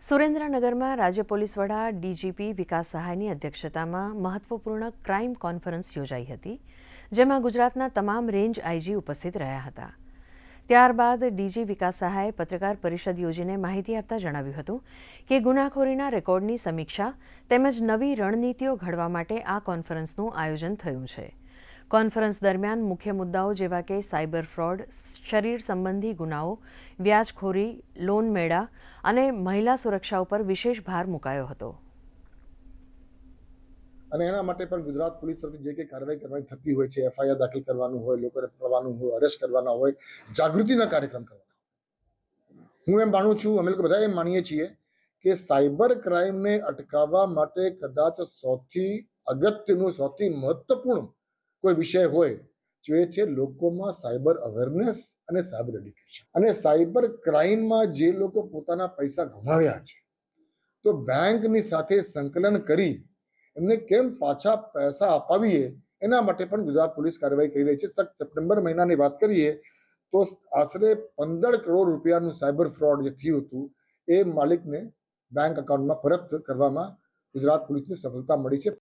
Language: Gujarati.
સુરેન્દ્રનગરમાં રાજ્ય પોલીસ વડા ડીજીપી વિકાસ સહાયની અધ્યક્ષતામાં મહત્વપૂર્ણ ક્રાઇમ કોન્ફરન્સ યોજાઈ હતી, જેમાં ગુજરાતના તમામ રેન્જ આઈજી ઉપસ્થિત રહ્યા હતા. ત્યારબાદ ડીજી વિકાસ સહાયે પત્રકાર પરિષદ યોજીને માહિતી આપતા જણાવ્યું હતું કે ગુનાખોરીના રેકોર્ડની સમીક્ષા તેમજ નવી રણનીતિઓ ઘડવા માટે આ કોન્ફરન્સનું આયોજન થયું છે. કોન્ફરન્સ દરમિયાન મુખ્ય મુદ્દાઓ જેવા કે સાયબર ફ્રોડ, શરીર સંબંધી ગુનાઓ, વ્યાજખોરી, લોન મેળા અને મહિલા સુરક્ષા ઉપર વિશેષ ભાર મુકાયો હતો. અને એના માટે પણ ગુજરાત પોલીસ તરફથી જે કંઈ કાર્યવાહી કરવાની થતી હોય છે, એફઆઈઆર દાખલ કરવાનું હોય, લોકોને પકડવાનું હોય, અરેસ્ટ કરવાના હોય, જાગૃતિના કાર્યક્રમ કરવાના. હું એમ માનું છું, અમે લોકો બધા એમ માનીએ છીએ કે સાયબર ક્રાઇમને અટકાવવા માટે કદાચ સૌથી અગત્યનું, સૌથી મહત્વપૂર્ણ કોઈ વિષય હોય જો એ છે લોકોમાં સાયબર અવેરનેસ અને સાયબર એડ્યુકેશન. અને સાયબર ક્રાઇમમાં જે લોકો પોતાના પૈસા ગુમાવ્યા છે, તો બેંકની સાથે સંકલન કરી એમને કેમ પાછા પૈસા અપાવીએ એના માટે પણ ગુજરાત પોલીસ કાર્યવાહી કરી રહી છે. સપ્ટેમ્બર મહિનાની વાત કરીએ તો આશરે 15 કરોડ રૂપિયાનું સાયબર ફ્રોડ જે થયું હતું એ માલિકને બેંક એકાઉન્ટમાં પરત કરવામાં ગુજરાત પોલીસને સફળતા મળી છે.